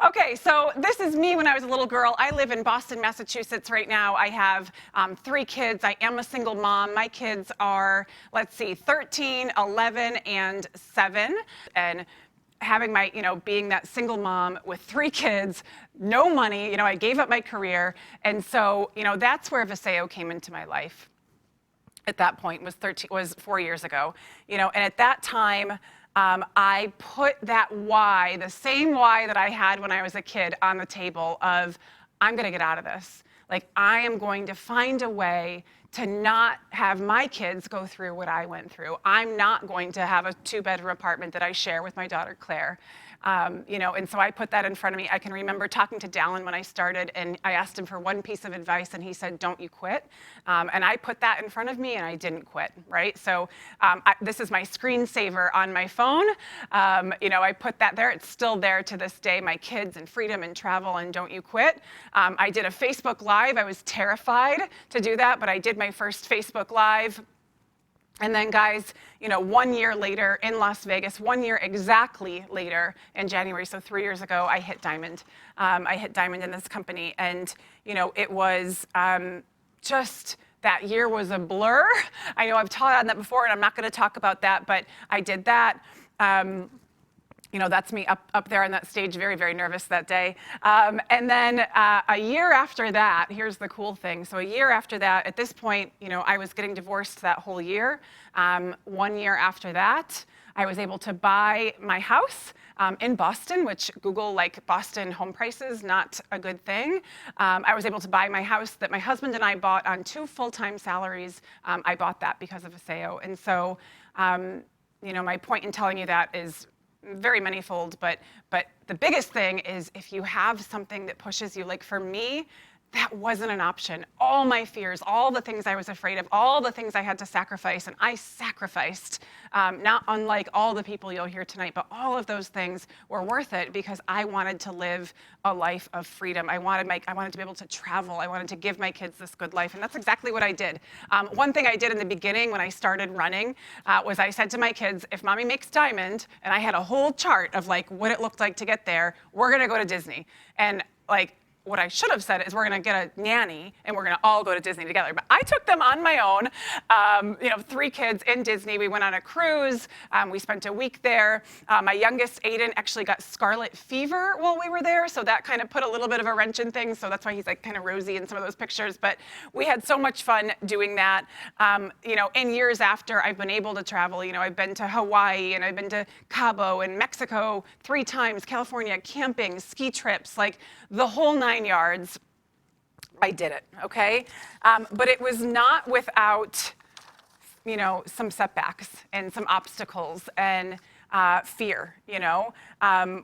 Okay, so this is me when I was a little girl. I live in Boston, Massachusetts right now. I have 3 kids. I am a single mom. My kids are, 13, 11, and 7. And having my, being that single mom with 3 kids, no money, I gave up my career. And so, that's where Viseo came into my life. At that point was 4 years ago, and at that time, I put that why, the same why that I had when I was a kid, on the table of, I'm going to get out of this. Like, I am going to find a way to not have my kids go through what I went through. I'm not going to have a 2-bedroom apartment that I share with my daughter, Claire. And so I put that in front of me. I can remember talking to Dallin when I started, and I asked him for one piece of advice, and he said, don't you quit. And I put that in front of me, and I didn't quit, right? So this is my screensaver on my phone. I put that there. It's still there to this day, my kids and freedom and travel and don't you quit. I did a Facebook Live. I was terrified to do that, but I did my first Facebook Live. And then, guys, 1 year later in Las Vegas, 1 year exactly later in January, so 3 years ago, I hit diamond. I hit diamond in this company. And, it was just, that year was a blur. I know I've taught on that before, and I'm not going to talk about that, but I did that. That's me up there on that stage, very, very nervous that day. And then a year after that, here's the cool thing. So a year after that, at this point, I was getting divorced that whole year. 1 year after that, I was able to buy my house in Boston, which Google, Boston home prices, not a good thing. I was able to buy my house that my husband and I bought on 2 full-time salaries. I bought that because of Viseo. And so, my point in telling you that is very manifold, but the biggest thing is, if you have something that pushes you, like for me, that wasn't an option. All my fears, all the things I was afraid of, all the things I had to sacrifice, and I sacrificed, not unlike all the people you'll hear tonight, but all of those things were worth it because I wanted to live a life of freedom. I wanted to be able to travel. I wanted to give my kids this good life, and that's exactly what I did. One thing I did in the beginning when I started running was I said to my kids, if mommy makes diamond, and I had a whole chart of what it looked like to get there, we're gonna go to Disney. And what I should have said is we're going to get a nanny and we're going to all go to Disney together. But I took them on my own, 3 kids in Disney. We went on a cruise. We spent a week there. My youngest, Aiden, actually got scarlet fever while we were there. So that kind of put a little bit of a wrench in things. So that's why he's kind of rosy in some of those pictures. But we had so much fun doing that. In years after, I've been able to travel. I've been to Hawaii and I've been to Cabo and Mexico 3 times, California, camping, ski trips, the whole 9 yards. I did it, okay? But it was not without, some setbacks and some obstacles and fear,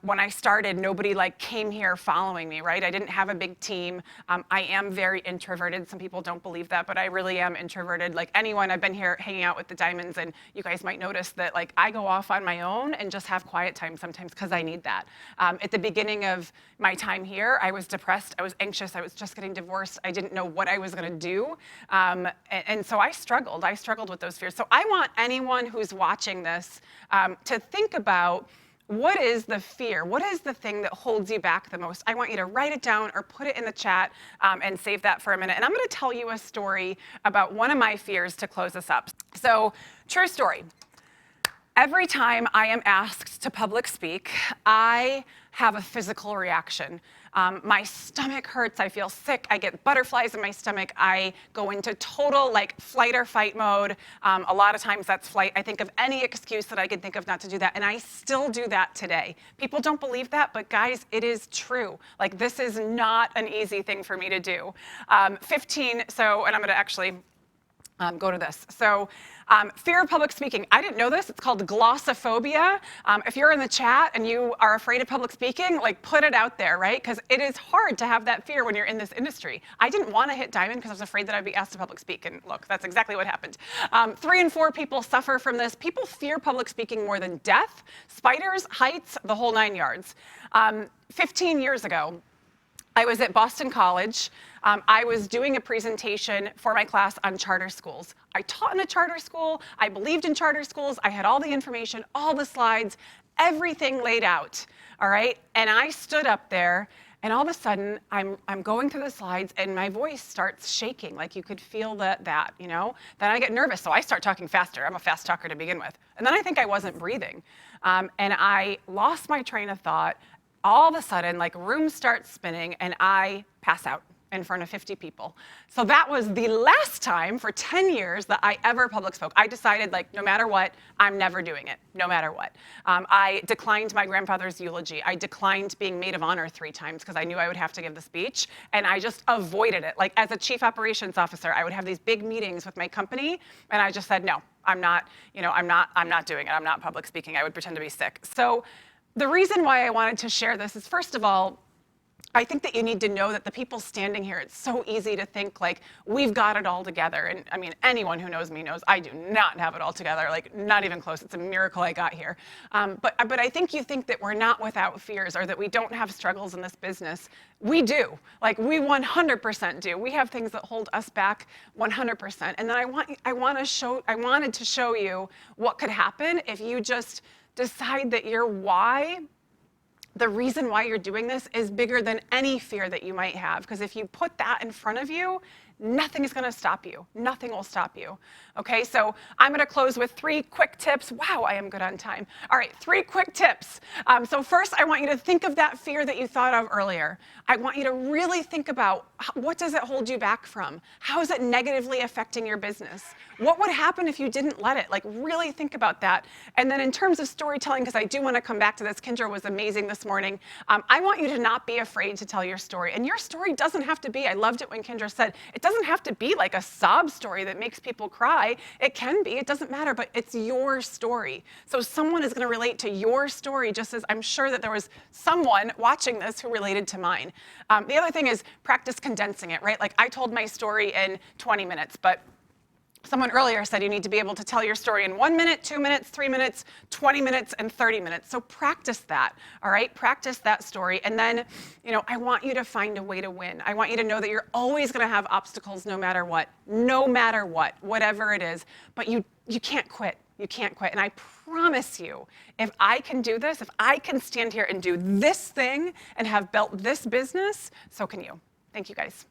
When I started, nobody came here following me, right? I didn't have a big team. I am very introverted. Some people don't believe that, but I really am introverted. Like anyone, I've been here hanging out with the Diamonds, and you guys might notice that I go off on my own and just have quiet time sometimes because I need that. At the beginning of my time here, I was depressed. I was anxious. I was just getting divorced. I didn't know what I was going to do. And so I struggled. I struggled with those fears. So I want anyone who's watching this to think about, what is the fear? What is the thing that holds you back the most? I want you to write it down or put it in the chat and save that for a minute. And I'm going to tell you a story about one of my fears to close this up. So, true story. Every time I am asked to public speak, I have a physical reaction. My stomach hurts, I feel sick, I get butterflies in my stomach, I go into total flight or fight mode. A lot of times that's flight. I think of any excuse that I can think of not to do that, and I still do that today. People don't believe that, but guys, it is true. This is not an easy thing for me to do. And I'm gonna actually go to this. So, fear of public speaking. I didn't know this. It's called glossophobia. If you're in the chat and you are afraid of public speaking, put it out there, right? Because it is hard to have that fear when you're in this industry. I didn't want to hit diamond because I was afraid that I'd be asked to public speak. And look, that's exactly what happened. 3 in 4 people suffer from this. People fear public speaking more than death, spiders, heights, the whole 9 yards. 15 years ago, I was at Boston College. I was doing a presentation for my class on charter schools. I taught in a charter school. I believed in charter schools. I had all the information, all the slides, everything laid out. all right? And I stood up there, and all of a sudden, I'm going through the slides, and my voice starts shaking, like you could feel that, you know? Then I get nervous, so I start talking faster. I'm a fast talker to begin with. And then I think I wasn't breathing. And I lost my train of thought. All of a sudden, like, room starts spinning, and I pass out in front of 50 people. So that was the last time for 10 years that I ever public spoke. I decided, like, no matter what, I'm never doing it, no matter what. I declined my grandfather's eulogy. I declined being maid of honor 3 times because I knew I would have to give the speech, and I just avoided it. Like, as a chief operations officer, I would have these big meetings with my company, and I just said, no, I'm not doing it. I'm not public speaking. I would pretend to be sick. So the reason why I wanted to share this is, first of all, I think that you need to know that the people standing here, it's so easy to think like we've got it all together. And I mean, anyone who knows me knows I do not have it all together, like not even close. It's a miracle I got here. But I think you think that we're not without fears or that we don't have struggles in this business. We do. Like, we 100% do. We have things that hold us back 100%. And then I wanted to show you what could happen if you just decide that your why, the reason why you're doing this, is bigger than any fear that you might have. Because if you put that in front of you, nothing is going to stop you. Nothing will stop you. Okay, so I'm going to close with 3 quick tips. Wow, I am good on time. All right, 3 quick tips. So first, I want you to think of that fear that you thought of earlier. I want you to really think about, what does it hold you back from? How is it negatively affecting your business? What would happen if you didn't let it? Like, really think about that. And then in terms of storytelling, because I do want to come back to this, Kendra was amazing this morning. I want you to not be afraid to tell your story. And your story doesn't have to be, I loved it when Kendra said, it doesn't have to be like a sob story that makes people cry. It can be, it doesn't matter, but it's your story. So someone is going to relate to your story, just as I'm sure that there was someone watching this who related to mine. The other thing is practice condensing it, right? Like, I told my story in 20 minutes, but someone earlier said you need to be able to tell your story in 1 minute, 2 minutes, 3 minutes, 20 minutes, and 30 minutes. So practice that, all right? Practice that story. And then, I want you to find a way to win. I want you to know that you're always going to have obstacles no matter what, whatever it is. But you can't quit. You can't quit. And I promise you, if I can do this, if I can stand here and do this thing and have built this business, so can you. Thank you, guys.